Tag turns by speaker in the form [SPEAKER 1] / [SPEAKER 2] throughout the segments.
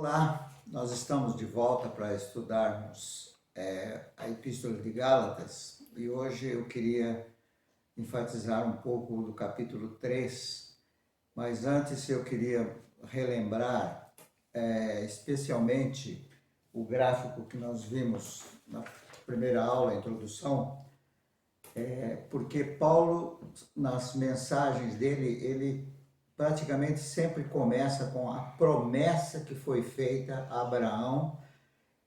[SPEAKER 1] Olá, nós estamos de volta para estudarmos a Epístola de Gálatas e hoje eu queria enfatizar um pouco do capítulo 3, mas antes eu queria relembrar especialmente o gráfico que nós vimos na primeira aula, a introdução, porque Paulo, nas mensagens dele, ele praticamente sempre começa com a promessa que foi feita a Abraão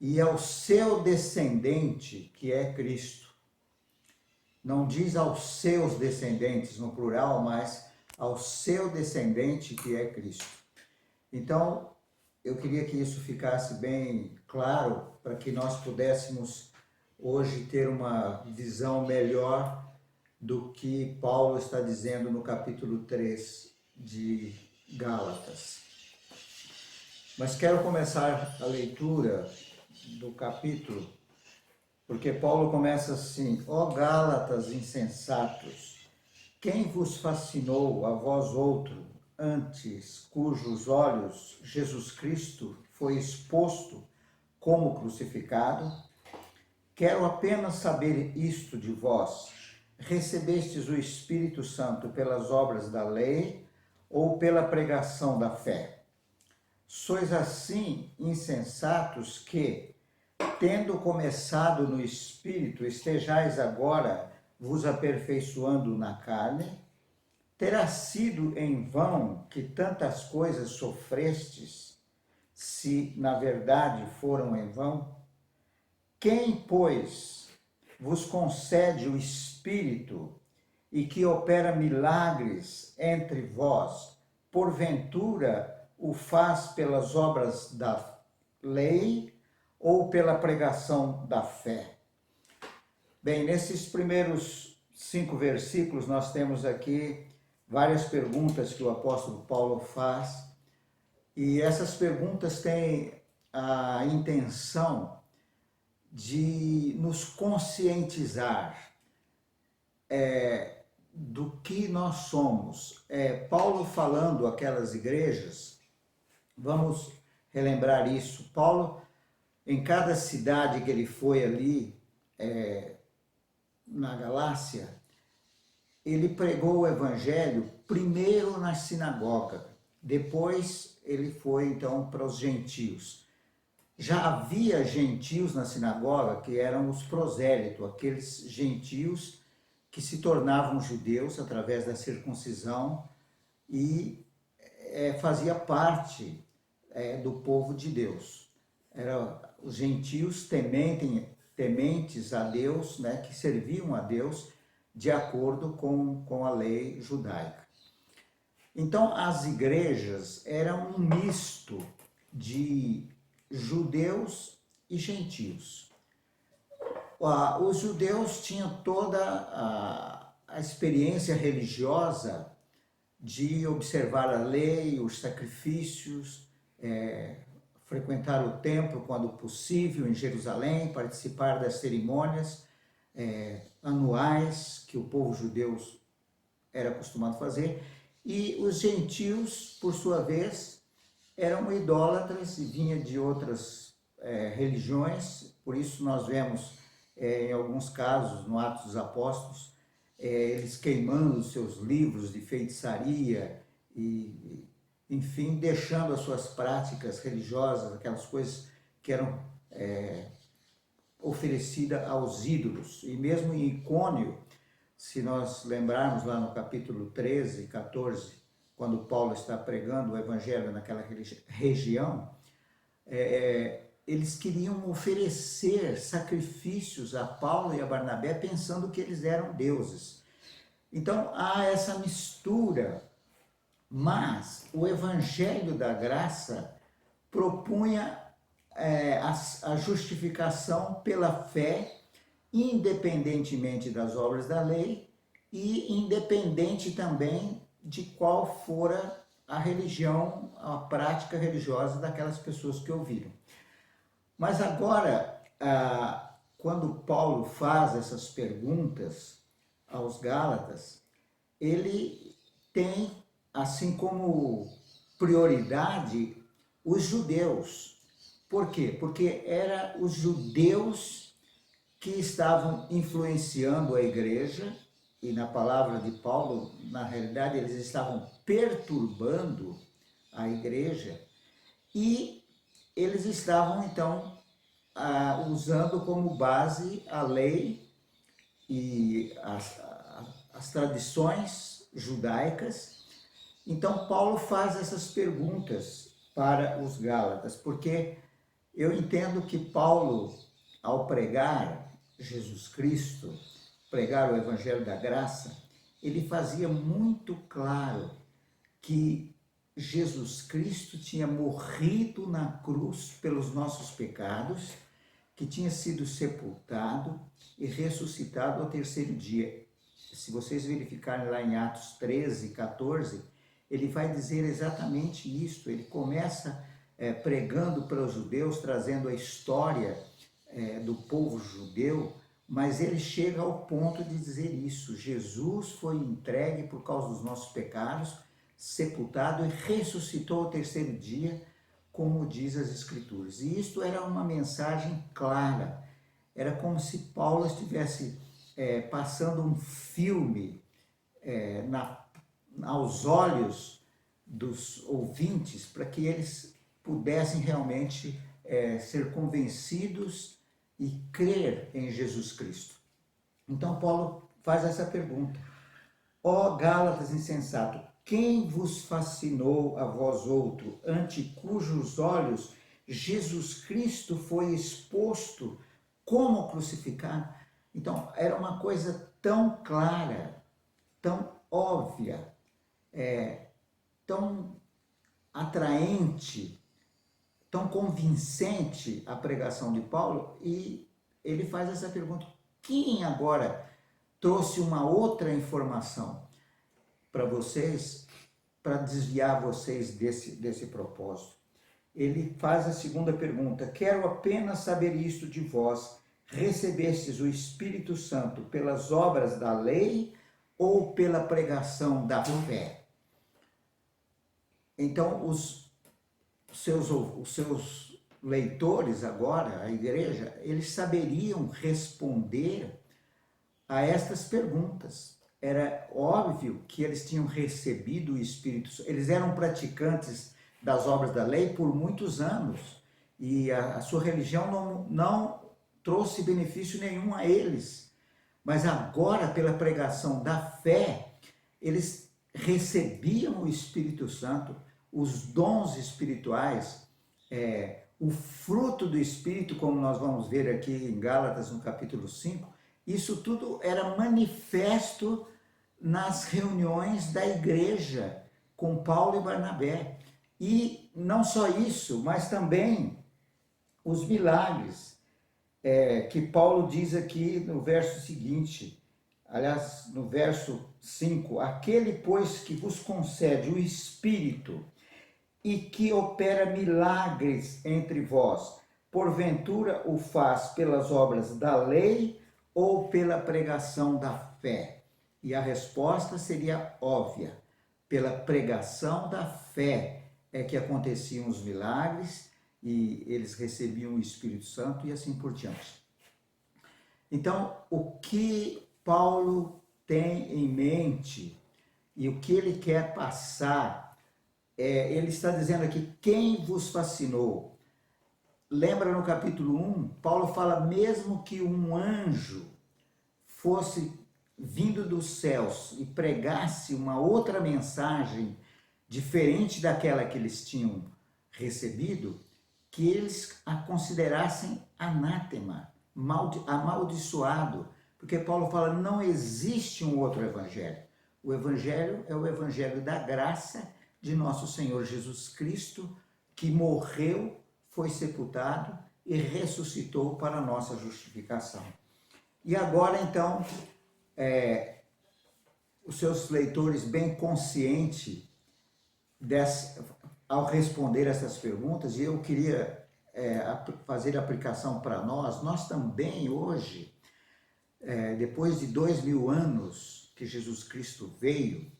[SPEAKER 1] e ao seu descendente, que é Cristo. Não diz aos seus descendentes no plural, mas ao seu descendente, que é Cristo. Então, eu queria que isso ficasse bem claro para que nós pudéssemos hoje ter uma visão melhor do que Paulo está dizendo no capítulo 3 de Gálatas. Mas quero começar a leitura do capítulo, porque Paulo começa assim: ó Gálatas insensatos, quem vos fascinou a vós outro, antes cujos olhos Jesus Cristo foi exposto como crucificado? Quero apenas saber isto de vós: recebestes o Espírito Santo pelas obras da lei ou pela pregação da fé? Sois assim insensatos que, tendo começado no Espírito, estejais agora vos aperfeiçoando na carne? Terá sido em vão que tantas coisas sofrestes, se na verdade foram em vão? Quem, pois, vos concede o Espírito e que opera milagres entre vós, porventura o faz pelas obras da lei ou pela pregação da fé? Bem, nesses primeiros 5 versículos nós temos aqui várias perguntas que o apóstolo Paulo faz, e essas perguntas têm a intenção de nos conscientizar do que nós somos. Paulo falando àquelas igrejas, vamos relembrar isso. Paulo, em cada cidade que ele foi ali, na Galácia, ele pregou o evangelho primeiro na sinagoga, depois ele foi então para os gentios. Já havia gentios na sinagoga que eram os prosélitos, aqueles gentios que se tornavam judeus através da circuncisão e fazia parte do povo de Deus. Eram os gentios tementes a Deus, né, que serviam a Deus de acordo com a lei judaica. Então, as igrejas eram um misto de judeus e gentios. Os judeus tinham toda a experiência religiosa de observar a lei, os sacrifícios, frequentar o templo quando possível em Jerusalém, participar das cerimônias anuais que o povo judeu era acostumado a fazer. E os gentios, por sua vez, eram idólatras e vinham de outras religiões. Por isso nós vemos, em alguns casos, no Atos dos Apóstolos, eles queimando os seus livros de feitiçaria e, enfim, deixando as suas práticas religiosas, aquelas coisas que eram oferecidas aos ídolos. E mesmo em Icônio, se nós lembrarmos lá no capítulo 13 e 14, quando Paulo está pregando o evangelho naquela região, eles queriam oferecer sacrifícios a Paulo e a Barnabé pensando que eles eram deuses. Então há essa mistura, mas o evangelho da graça propunha a justificação pela fé, independentemente das obras da lei e independente também de qual fora a religião, a prática religiosa daquelas pessoas que ouviram. Mas agora, quando Paulo faz essas perguntas aos Gálatas, ele tem, assim como prioridade, os judeus. Por quê? Porque eram os judeus que estavam influenciando a igreja, e na palavra de Paulo, na realidade, eles estavam perturbando a igreja, e eles estavam, então, usando como base a lei e as tradições judaicas. Então, Paulo faz essas perguntas para os Gálatas, porque eu entendo que Paulo, ao pregar Jesus Cristo, pregar o Evangelho da Graça, ele fazia muito claro que Jesus Cristo tinha morrido na cruz pelos nossos pecados, que tinha sido sepultado e ressuscitado ao terceiro dia. Se vocês verificarem lá em Atos 13, 14, ele vai dizer exatamente isso. Ele começa pregando para os judeus, trazendo a história do povo judeu, mas ele chega ao ponto de dizer isso: Jesus foi entregue por causa dos nossos pecados, sepultado e ressuscitou ao terceiro dia, como diz as Escrituras. E isto era uma mensagem clara. Era como se Paulo estivesse passando um filme aos olhos dos ouvintes, para que eles pudessem realmente ser convencidos e crer em Jesus Cristo. Então Paulo faz essa pergunta: ó Gálatas insensato, quem vos fascinou a vós outro, ante cujos olhos Jesus Cristo foi exposto como crucificado? Então, era uma coisa tão clara, tão óbvia, tão atraente, tão convincente a pregação de Paulo, e ele faz essa pergunta: quem agora trouxe uma outra informação para vocês, para desviar vocês desse propósito? Ele faz a segunda pergunta: quero apenas saber isto de vós, recebestes o Espírito Santo pelas obras da lei ou pela pregação da fé? Então, os seus leitores agora, a igreja, eles saberiam responder a estas perguntas. Era óbvio que eles tinham recebido o Espírito Santo. Eles eram praticantes das obras da lei por muitos anos, e a sua religião não trouxe benefício nenhum a eles. Mas agora, pela pregação da fé, eles recebiam o Espírito Santo, os dons espirituais, o fruto do Espírito, como nós vamos ver aqui em Gálatas, no capítulo 5, isso tudo era manifesto nas reuniões da igreja com Paulo e Barnabé. E não só isso, mas também os milagres que Paulo diz aqui no verso seguinte, aliás, no verso 5: aquele, pois, que vos concede o Espírito e que opera milagres entre vós, porventura o faz pelas obras da lei ou pela pregação da fé? E a resposta seria óbvia: pela pregação da fé é que aconteciam os milagres, e eles recebiam o Espírito Santo e assim por diante. Então, o que Paulo tem em mente e o que ele quer passar, ele está dizendo aqui: quem vos fascinou? Lembra no capítulo 1, Paulo fala: mesmo que um anjo fosse vindo dos céus e pregasse uma outra mensagem diferente daquela que eles tinham recebido, que eles a considerassem anátema, amaldiçoado, porque Paulo fala: não existe um outro evangelho. O evangelho é o evangelho da graça de nosso Senhor Jesus Cristo, que morreu, foi sepultado e ressuscitou para a nossa justificação. E agora, então, os seus leitores, bem conscientes ao responder essas perguntas, e eu queria fazer aplicação para nós também hoje, depois de 2000 anos que Jesus Cristo veio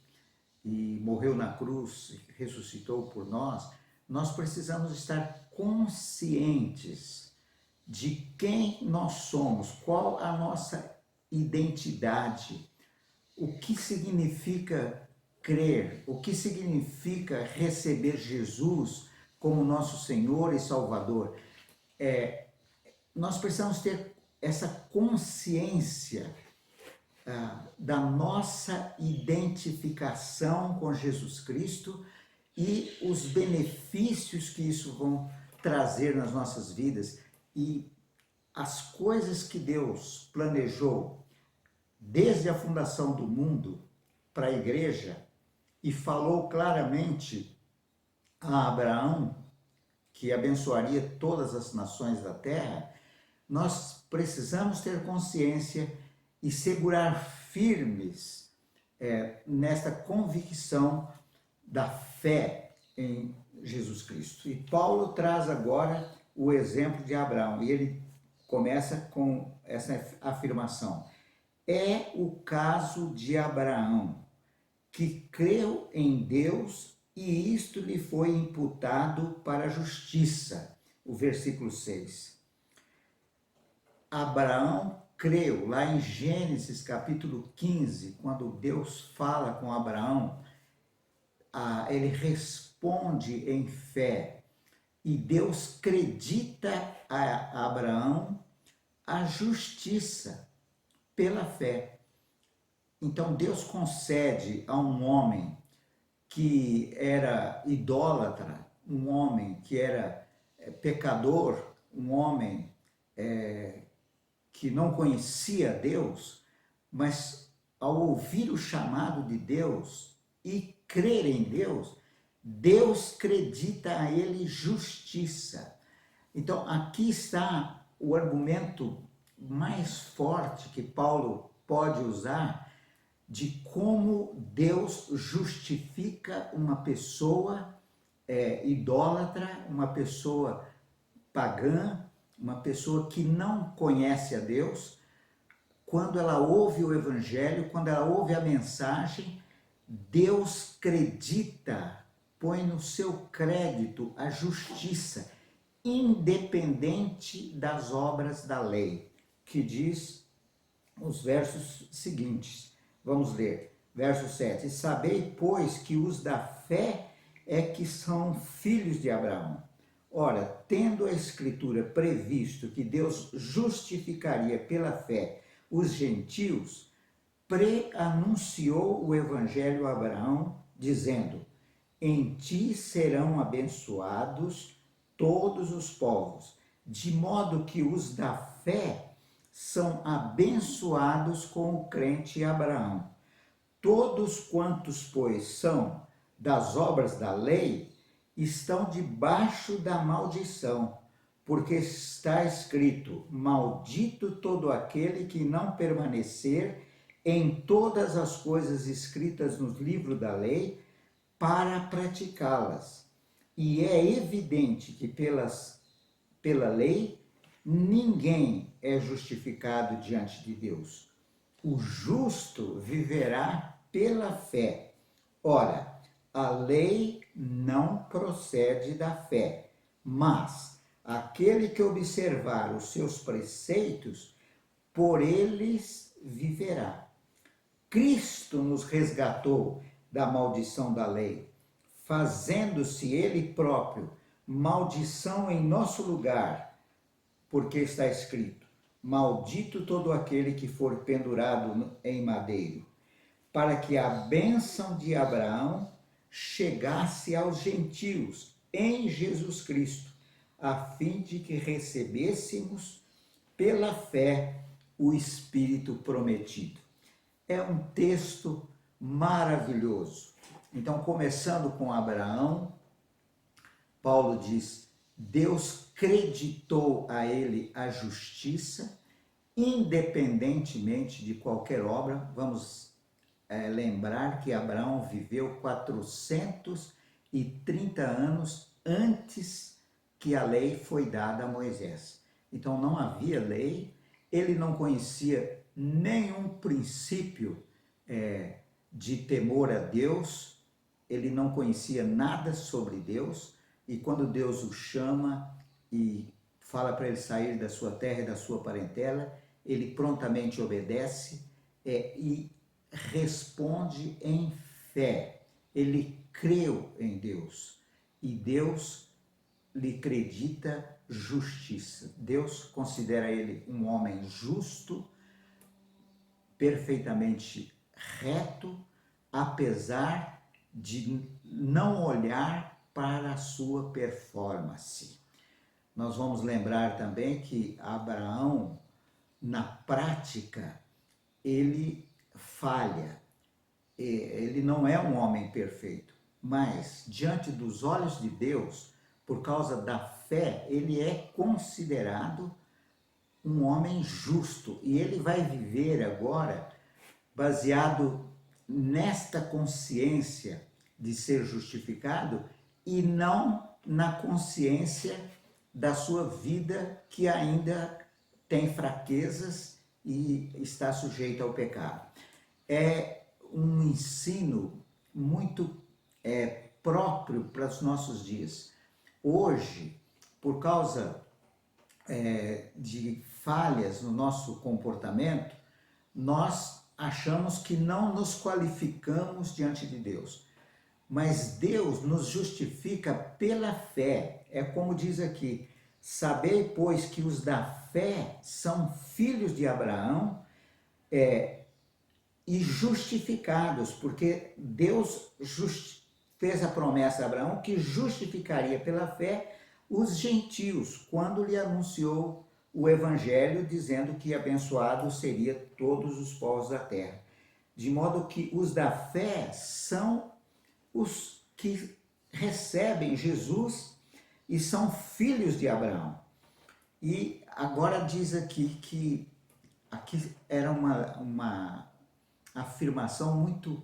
[SPEAKER 1] e morreu na cruz, ressuscitou por nós nós precisamos estar conscientes de quem nós somos, qual a nossa identidade, o que significa crer, o que significa receber Jesus como nosso Senhor e Salvador. Nós precisamos ter essa consciência da nossa identificação com Jesus Cristo e os benefícios que isso vão trazer nas nossas vidas e as coisas que Deus planejou desde a fundação do mundo para a igreja e falou claramente a Abraão que abençoaria todas as nações da terra. Nós precisamos ter consciência e segurar firmes nesta convicção da fé em Jesus Cristo. E Paulo traz agora o exemplo de Abraão, e ele começa com essa afirmação: é o caso de Abraão, que creu em Deus e isto lhe foi imputado para a justiça. O versículo 6. Abraão creu, lá em Gênesis capítulo 15, quando Deus fala com Abraão, ele responde em fé. E Deus acredita a Abraão a justiça pela fé. Então Deus concede a um homem que era idólatra, um homem que era pecador, um homem que não conhecia Deus, mas ao ouvir o chamado de Deus e crer em Deus, Deus acredita a ele justiça. Então, aqui está o argumento mais forte que Paulo pode usar de como Deus justifica uma pessoa idólatra, uma pessoa pagã, uma pessoa que não conhece a Deus. Quando ela ouve o Evangelho, quando ela ouve a mensagem, Deus acredita, põe no seu crédito a justiça, independente das obras da lei, que diz os versos seguintes. Vamos ler, verso 7. Sabei, pois, que os da fé é que são filhos de Abraão. Ora, tendo a Escritura previsto que Deus justificaria pela fé os gentios, preanunciou o Evangelho a Abraão, dizendo: em ti serão abençoados todos os povos, de modo que os da fé são abençoados com o crente Abraão. Todos quantos, pois, são das obras da lei, estão debaixo da maldição, porque está escrito: maldito todo aquele que não permanecer em todas as coisas escritas no livro da lei, para praticá-las. E é evidente que pela lei ninguém é justificado diante de Deus. O justo viverá pela fé. Ora, a lei não procede da fé, mas aquele que observar os seus preceitos, por eles viverá. Cristo nos resgatou da maldição da lei, fazendo-se ele próprio maldição em nosso lugar, porque está escrito: maldito todo aquele que for pendurado em madeiro, para que a bênção de Abraão chegasse aos gentios em Jesus Cristo, a fim de que recebêssemos pela fé o Espírito prometido. É um texto maravilhoso. Então, começando com Abraão, Paulo diz: Deus creditou a ele a justiça, independentemente de qualquer obra. Vamos lembrar que Abraão viveu 430 anos antes que a lei foi dada a Moisés. Então não havia lei, ele não conhecia nenhum princípio de temor a Deus, ele não conhecia nada sobre Deus, e quando Deus o chama e fala para ele sair da sua terra e da sua parentela, ele prontamente obedece e responde em fé. Ele creu em Deus e Deus lhe acredita justiça. Deus considera ele um homem justo, perfeitamente reto, apesar de não olhar para a sua performance. Nós vamos lembrar também que Abraão, na prática, ele falha. Ele não é um homem perfeito, mas diante dos olhos de Deus, por causa da fé, ele é considerado um homem justo. E ele vai viver agora baseado nesta consciência de ser justificado e não na consciência da sua vida que ainda tem fraquezas e está sujeita ao pecado. É um ensino muito próprio para os nossos dias. Hoje, por causa de falhas no nosso comportamento, nós achamos que não nos qualificamos diante de Deus. Mas Deus nos justifica pela fé. É como diz aqui: sabei, pois, que os da fé são filhos de Abraão e justificados, porque Deus fez a promessa a Abraão que justificaria pela fé os gentios, quando lhe anunciou o evangelho, dizendo que abençoado seria todos os povos da terra. De modo que os da fé são os que recebem Jesus e são filhos de Abraão. E agora diz aqui que aqui era uma afirmação muito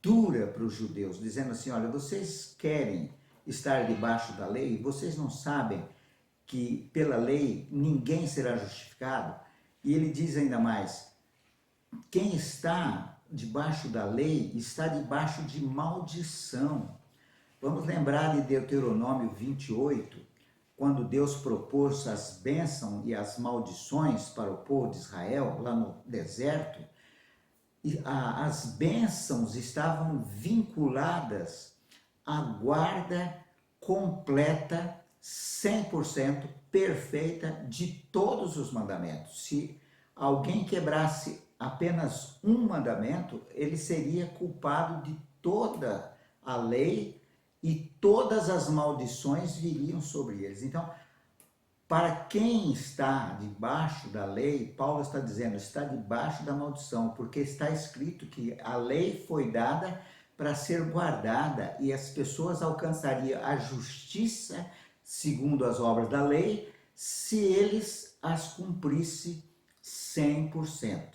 [SPEAKER 1] dura para os judeus, dizendo assim: olha, vocês querem estar debaixo da lei, vocês não sabem que pela lei ninguém será justificado? E ele diz ainda mais: quem está debaixo da lei está debaixo de maldição. Vamos lembrar de Deuteronômio 28, quando Deus propôs as bênçãos e as maldições para o povo de Israel, lá no deserto. E as bênçãos estavam vinculadas à guarda completa, 100% perfeita de todos os mandamentos. Se alguém quebrasse apenas um mandamento, ele seria culpado de toda a lei e todas as maldições viriam sobre eles. Então, para quem está debaixo da lei, Paulo está dizendo, está debaixo da maldição, porque está escrito que a lei foi dada para ser guardada e as pessoas alcançariam a justiça segundo as obras da lei se eles as cumprissem 100%.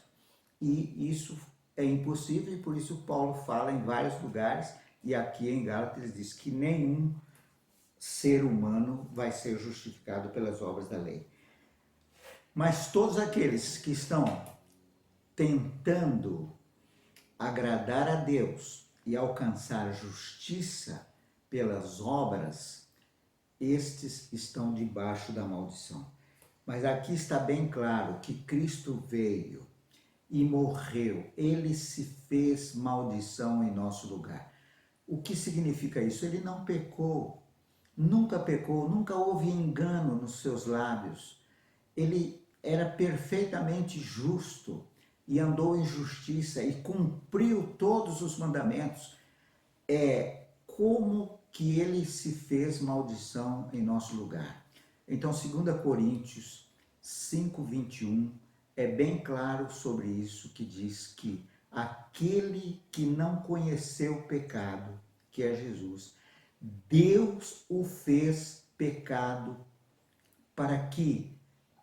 [SPEAKER 1] E isso é impossível e por isso Paulo fala em vários lugares e aqui em Gálatas ele diz que nenhum ser humano vai ser justificado pelas obras da lei. Mas todos aqueles que estão tentando agradar a Deus e alcançar justiça pelas obras, estes estão debaixo da maldição. Mas aqui está bem claro que Cristo veio e morreu. Ele se fez maldição em nosso lugar. O que significa isso? Ele não pecou. Nunca pecou, nunca houve engano nos seus lábios. Ele era perfeitamente justo e andou em justiça e cumpriu todos os mandamentos. Como que ele se fez maldição em nosso lugar? Então, 2 Coríntios 5:21 é bem claro sobre isso, que diz que aquele que não conheceu o pecado, que é Jesus, Deus o fez pecado para que,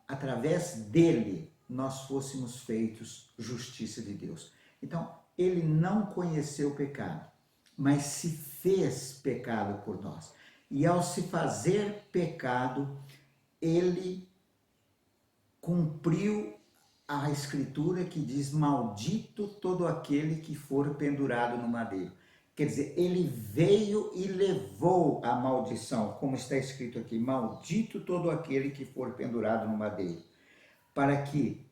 [SPEAKER 1] através dele, nós fôssemos feitos justiça de Deus. Então, ele não conheceu o pecado, mas se fez pecado por nós. E ao se fazer pecado, ele cumpriu a escritura que diz: maldito todo aquele que for pendurado no madeiro. Quer dizer, ele veio e levou a maldição, como está escrito aqui: maldito todo aquele que for pendurado no madeiro. Para que,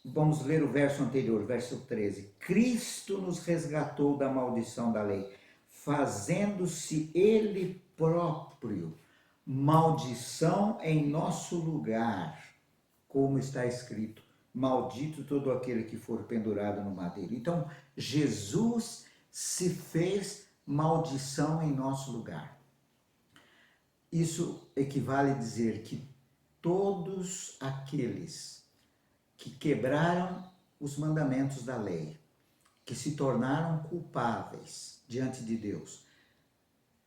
[SPEAKER 1] vamos ler o verso anterior, verso 13: Cristo nos resgatou da maldição da lei, fazendo-se ele próprio maldição em nosso lugar, como está escrito: maldito todo aquele que for pendurado no madeiro. Então, Jesus se fez maldição em nosso lugar. Isso equivale a dizer que todos aqueles que quebraram os mandamentos da lei, que se tornaram culpáveis diante de Deus,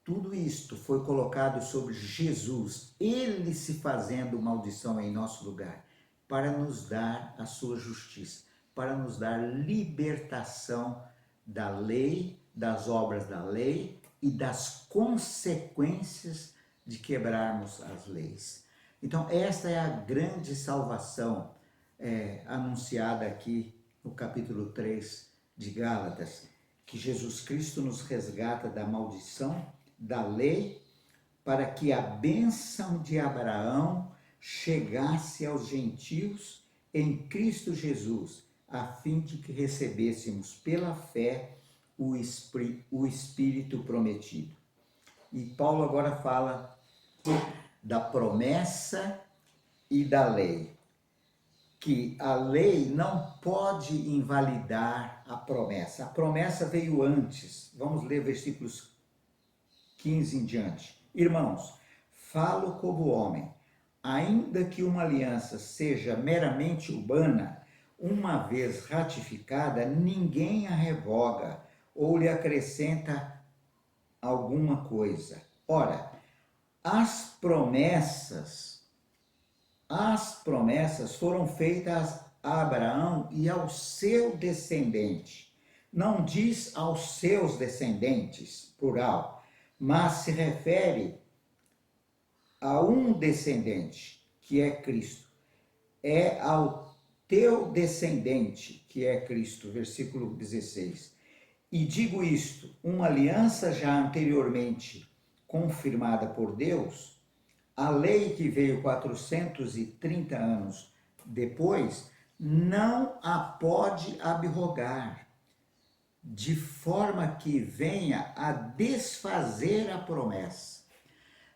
[SPEAKER 1] tudo isto foi colocado sobre Jesus, ele se fazendo maldição em nosso lugar, para nos dar a sua justiça, para nos dar libertação da lei, das obras da lei e das consequências de quebrarmos as leis. Então, esta é a grande salvação anunciada aqui no capítulo 3 de Gálatas, que Jesus Cristo nos resgata da maldição da lei, para que a bênção de Abraão chegasse aos gentios em Cristo Jesus, a fim de que recebêssemos pela fé o Espírito prometido. E Paulo agora fala da promessa e da lei, que a lei não pode invalidar a promessa. A promessa veio antes. Vamos ler versículos 15 em diante. Irmãos, falo como homem, ainda que uma aliança seja meramente humana, uma vez ratificada, ninguém a revoga ou lhe acrescenta alguma coisa. Ora, as promessas foram feitas a Abraão e ao seu descendente. Não diz aos seus descendentes, plural, mas se refere a um descendente, que é Cristo. É ao teu descendente, que é Cristo, versículo 16. E digo isto, uma aliança já anteriormente confirmada por Deus, a lei que veio 430 anos depois, não a pode abrogar, de forma que venha a desfazer a promessa.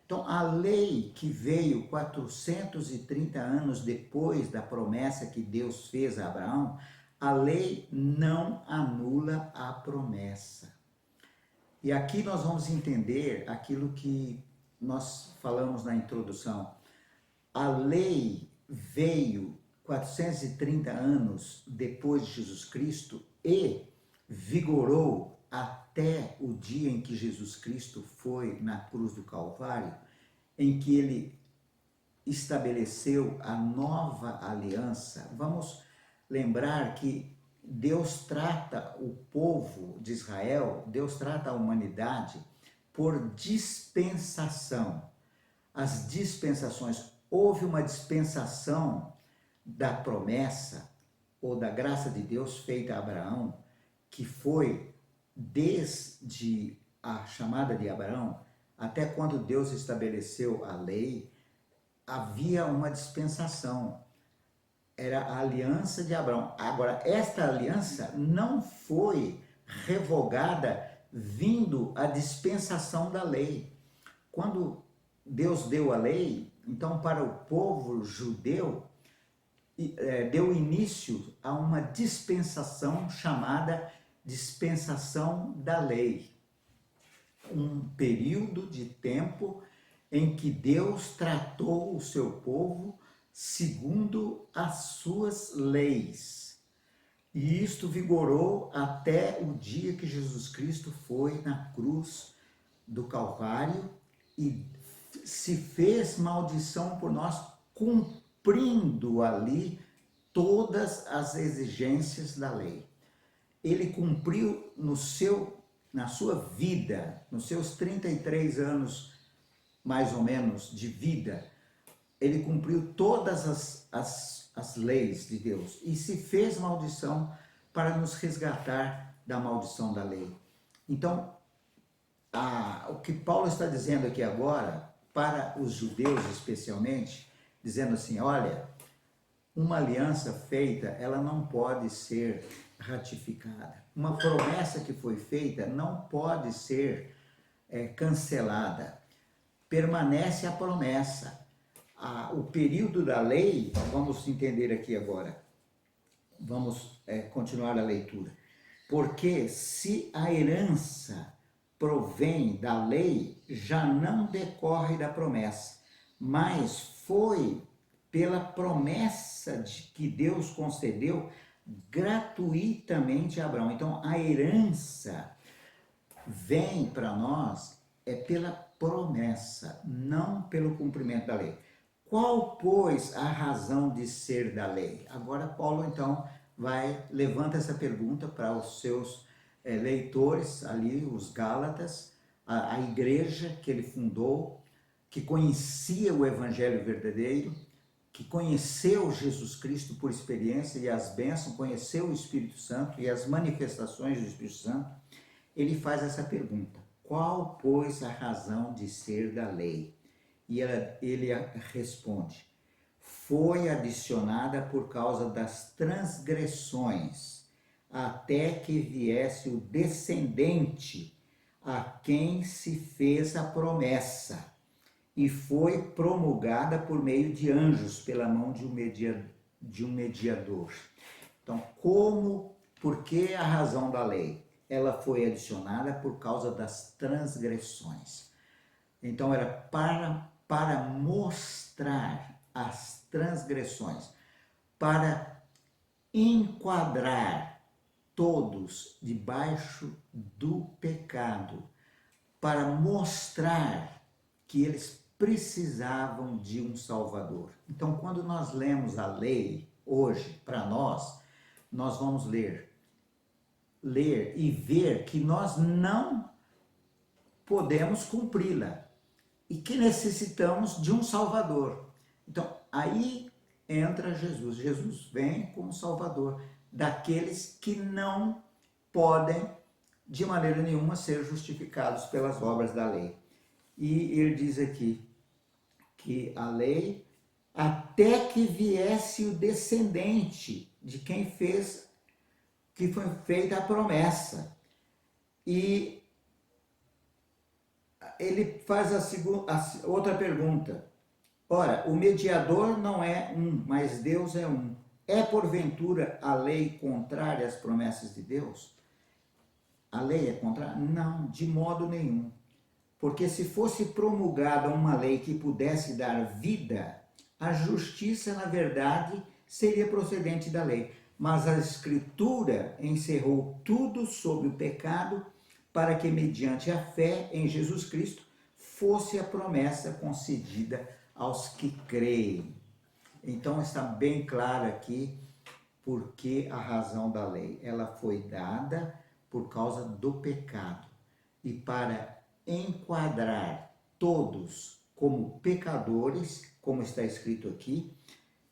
[SPEAKER 1] Então, a lei que veio 430 anos depois da promessa que Deus fez a Abraão, a lei não anula a promessa. E aqui nós vamos entender aquilo que nós falamos na introdução. A lei veio 430 anos depois de Jesus Cristo e vigorou até o dia em que Jesus Cristo foi na cruz do Calvário, em que ele estabeleceu a nova aliança. Vamos lembrar que Deus trata o povo de Israel, Deus trata a humanidade por dispensação. As dispensações, houve uma dispensação da promessa ou da graça de Deus feita a Abraão, que foi desde a chamada de Abraão até quando Deus estabeleceu a lei, havia uma dispensação. Era a aliança de Abraão. Agora, esta aliança não foi revogada vindo a dispensação da lei. Quando Deus deu a lei, então para o povo judeu, deu início a uma dispensação chamada dispensação da lei. Um período de tempo em que Deus tratou o seu povo segundo as suas leis. E isto vigorou até o dia que Jesus Cristo foi na cruz do Calvário e se fez maldição por nós, cumprindo ali todas as exigências da lei. Ele cumpriu na sua vida, nos seus 33 anos, mais ou menos, de vida, ele cumpriu todas as leis de Deus e se fez maldição para nos resgatar da maldição da lei. Então, o que Paulo está dizendo aqui agora, para os judeus especialmente, dizendo assim, olha, uma aliança feita, ela não pode ser ratificada. Uma promessa que foi feita não pode ser cancelada. Permanece a promessa. O período da lei, vamos entender aqui agora, vamos continuar a leitura. Porque se a herança provém da lei, já não decorre da promessa, mas foi pela promessa que Deus concedeu gratuitamente a Abraão. Então, a herança vem para nós pela promessa, não pelo cumprimento da lei. Qual, pois, a razão de ser da lei? Agora Paulo, então, levanta essa pergunta para os seus leitores ali, os Gálatas, a igreja que ele fundou, que conhecia o evangelho verdadeiro, que conheceu Jesus Cristo por experiência e as bênçãos, conheceu o Espírito Santo e as manifestações do Espírito Santo. Ele faz essa pergunta: qual, pois, a razão de ser da lei? E ele responde: foi adicionada por causa das transgressões, até que viesse o descendente a quem se fez a promessa, e foi promulgada por meio de anjos, pela mão de um mediador. Então, por que a razão da lei? Ela foi adicionada por causa das transgressões. Então, era para mostrar as transgressões, para enquadrar todos debaixo do pecado, para mostrar que eles precisavam de um Salvador. Então, quando nós lemos a lei hoje, para nós vamos ler e ver que nós não podemos cumpri-la e que necessitamos de um Salvador. Então, aí entra Jesus. Jesus vem como Salvador daqueles que não podem, de maneira nenhuma, ser justificados pelas obras da lei. E ele diz aqui que a lei, até que viesse o descendente de quem que foi feita a promessa. E ele faz a outra pergunta. Ora, o mediador não é um, mas Deus é um. É porventura a lei contrária às promessas de Deus? A lei é contrária? Não, de modo nenhum. Porque se fosse promulgada uma lei que pudesse dar vida, a justiça, na verdade, seria procedente da lei. Mas a Escritura encerrou tudo sobre o pecado, para que, mediante a fé em Jesus Cristo, fosse a promessa concedida aos que creem. Então está bem claro aqui porque a razão da lei. Ela foi dada por causa do pecado e para enquadrar todos como pecadores, como está escrito aqui,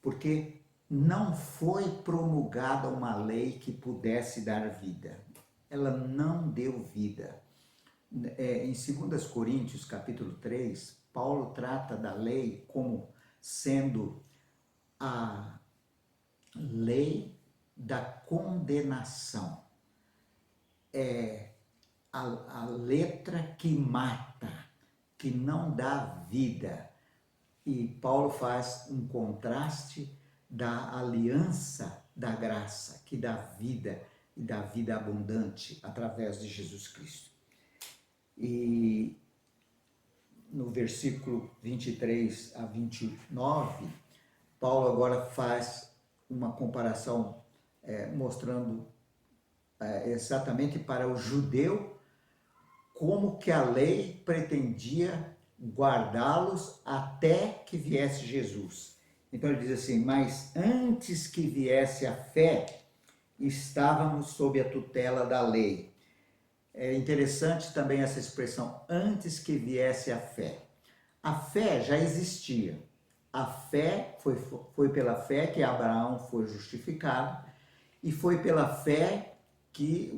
[SPEAKER 1] porque não foi promulgada uma lei que pudesse dar vida. Ela não deu vida. Em 2 Coríntios, capítulo 3, Paulo trata da lei como sendo a lei da condenação. É a letra que mata, que não dá vida. E Paulo faz um contraste da aliança da graça, que dá vida e da vida abundante através de Jesus Cristo. E no versículo 23 a 29, Paulo agora faz uma comparação mostrando exatamente para o judeu como que a lei pretendia guardá-los até que viesse Jesus. Então ele diz assim: mas antes que viesse a fé, estávamos sob a tutela da lei. É interessante também essa expressão, antes que viesse a fé. A fé já existia. A fé foi pela fé que Abraão foi justificado, e foi pela fé que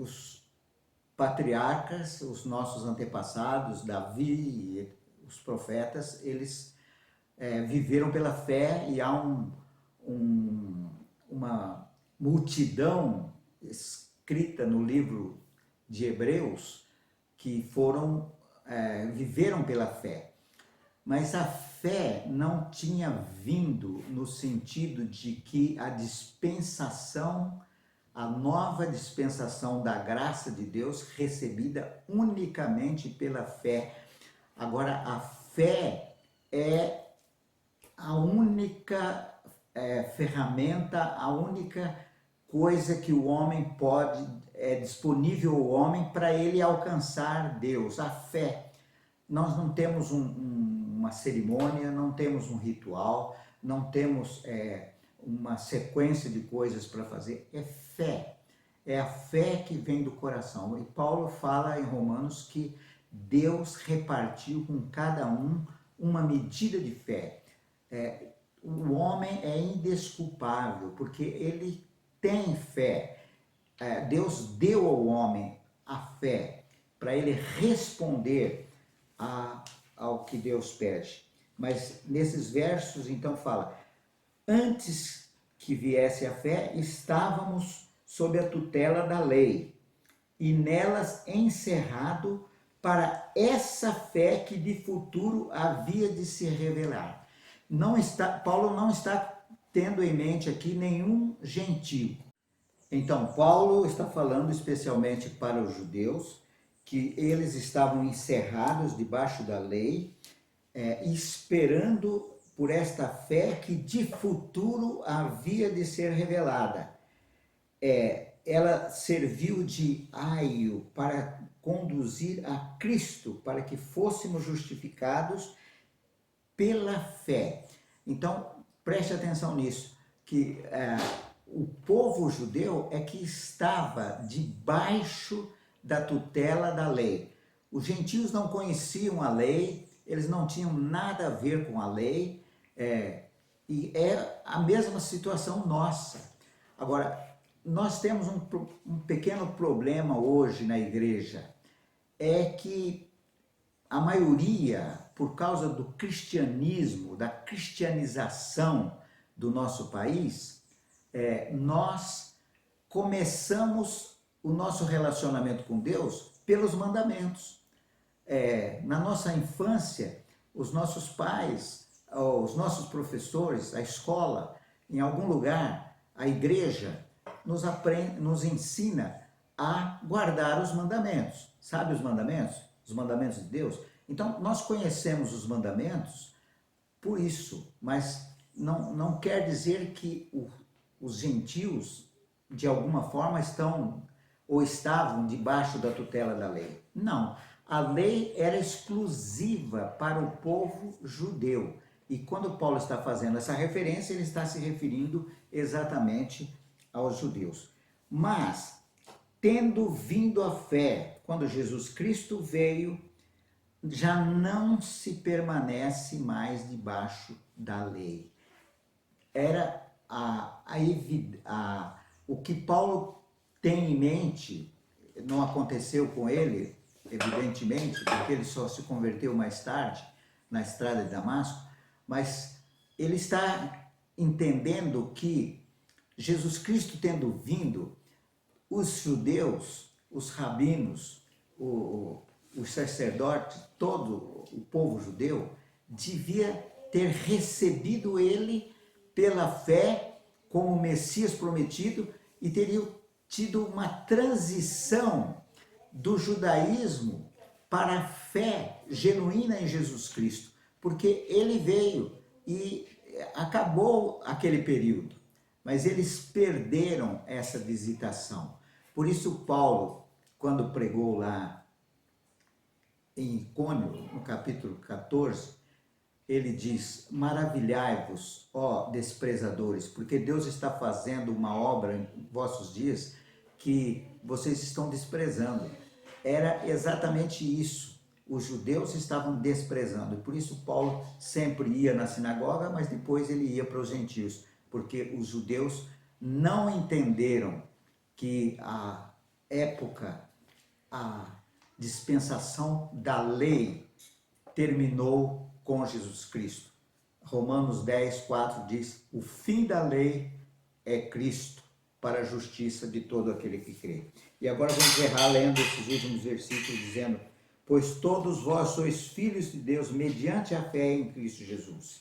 [SPEAKER 1] patriarcas, os nossos antepassados, Davi, os profetas, eles viveram pela fé, e há uma multidão escrita no livro de Hebreus que viveram pela fé. Mas a fé não tinha vindo no sentido de que a nova dispensação da graça de Deus, recebida unicamente pela fé. Agora, a fé é a única ferramenta, a única coisa que o homem é disponível ao homem para ele alcançar Deus, a fé. Nós não temos uma cerimônia, não temos um ritual, não temos uma sequência de coisas para fazer, é fé. É a fé que vem do coração. E Paulo fala em Romanos que Deus repartiu com cada um uma medida de fé. O homem é indesculpável, porque ele tem fé. Deus deu ao homem a fé para ele responder ao que Deus pede. Mas nesses versos, então, fala: antes que viesse a fé, estávamos sob a tutela da lei, e nelas encerrado para essa fé que de futuro havia de se revelar. Paulo não está tendo em mente aqui nenhum gentio. Então, Paulo está falando especialmente para os judeus, que eles estavam encerrados debaixo da lei, esperando por esta fé que de futuro havia de ser revelada. Ela serviu de aio para conduzir a Cristo, para que fôssemos justificados pela fé. Então, preste atenção nisso, que o povo judeu é que estava debaixo da tutela da lei. Os gentios não conheciam a lei, eles não tinham nada a ver com a lei, e é a mesma situação nossa. Agora, nós temos um pequeno problema hoje na igreja, é que a maioria, por causa do cristianismo, da cristianização do nosso país, nós começamos o nosso relacionamento com Deus pelos mandamentos. Na nossa infância, os nossos pais, os nossos professores, a escola, em algum lugar, a igreja, nos ensina a guardar os mandamentos. Sabe os mandamentos? Os mandamentos de Deus? Então, nós conhecemos os mandamentos por isso, mas não quer dizer que os gentios, de alguma forma, estão ou estavam debaixo da tutela da lei. Não, a lei era exclusiva para o povo judeu. E quando Paulo está fazendo essa referência, ele está se referindo exatamente aos judeus. Mas, tendo vindo a fé, quando Jesus Cristo veio, já não se permanece mais debaixo da lei. Era o que Paulo tem em mente, não aconteceu com ele, evidentemente, porque ele só se converteu mais tarde, na estrada de Damasco, mas ele está entendendo que Jesus Cristo tendo vindo, os judeus, os rabinos, os sacerdotes, todo o povo judeu, devia ter recebido ele pela fé como Messias prometido e teriam tido uma transição do judaísmo para a fé genuína em Jesus Cristo, porque ele veio e acabou aquele período, mas eles perderam essa visitação. Por isso Paulo, quando pregou lá em Icônio, no capítulo 14, ele diz: maravilhai-vos, ó desprezadores, porque Deus está fazendo uma obra em vossos dias que vocês estão desprezando. Era exatamente isso. Os judeus estavam desprezando. E por isso Paulo sempre ia na sinagoga, mas depois ele ia para os gentios, porque os judeus não entenderam que a época, a dispensação da lei terminou com Jesus Cristo. Romanos 10, 4 diz: o fim da lei é Cristo, para a justiça de todo aquele que crê. E agora vamos encerrar lendo esses últimos versículos, dizendo: pois todos vós sois filhos de Deus mediante a fé em Cristo Jesus.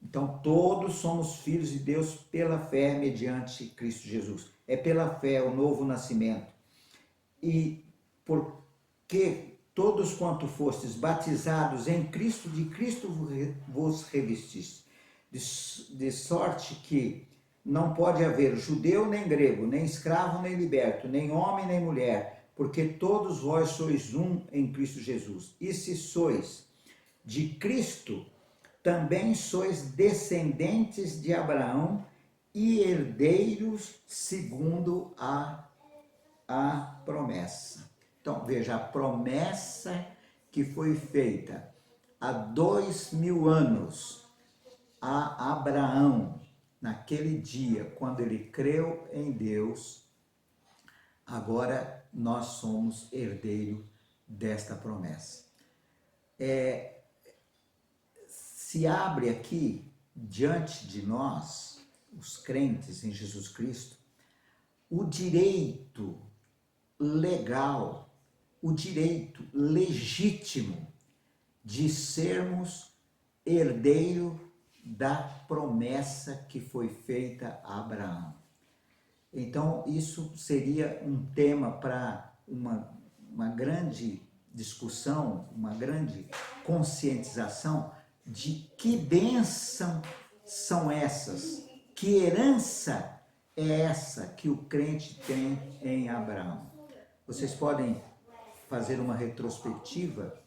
[SPEAKER 1] Então, todos somos filhos de Deus pela fé mediante Cristo Jesus. É pela fé o novo nascimento. E porque todos quanto fostes batizados em Cristo, de Cristo vos revestistes. De sorte que não pode haver judeu nem grego, nem escravo nem liberto, nem homem nem mulher, porque todos vós sois um em Cristo Jesus. E se sois de Cristo, também sois descendentes de Abraão e herdeiros segundo a promessa. Então, veja, a promessa que foi feita há 2000 anos a Abraão, naquele dia, quando ele creu em Deus, agora nós somos herdeiro desta promessa. Se abre aqui, diante de nós, os crentes em Jesus Cristo, o direito legal, o direito legítimo de sermos herdeiro da promessa que foi feita a Abraão. Então, isso seria um tema para uma grande discussão, uma grande conscientização de que bênção são essas, que herança é essa que o crente tem em Abraão. Vocês podem fazer uma retrospectiva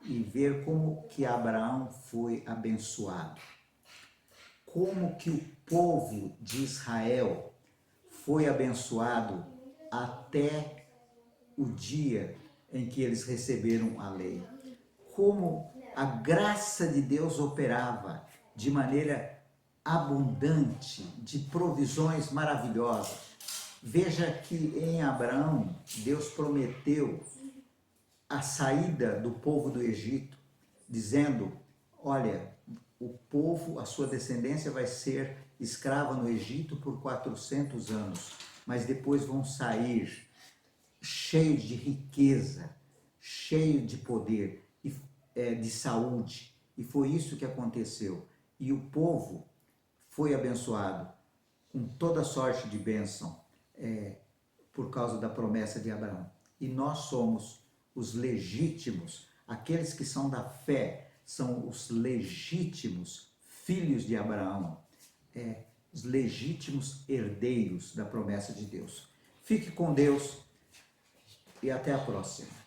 [SPEAKER 1] e ver como que Abraão foi abençoado. Como que o povo de Israel foi abençoado até o dia em que eles receberam a lei. Como a graça de Deus operava de maneira abundante, de provisões maravilhosas. Veja que em Abraão, Deus prometeu a saída do povo do Egito, dizendo: olha, o povo, a sua descendência vai ser escrava no Egito por 400 anos, mas depois vão sair cheios de riqueza, cheios de poder, de saúde. E foi isso que aconteceu. E o povo foi abençoado com toda sorte de bênção por causa da promessa de Abraão. E nós somos os legítimos, aqueles que são da fé, são os legítimos filhos de Abraão, os legítimos herdeiros da promessa de Deus. Fique com Deus e até a próxima.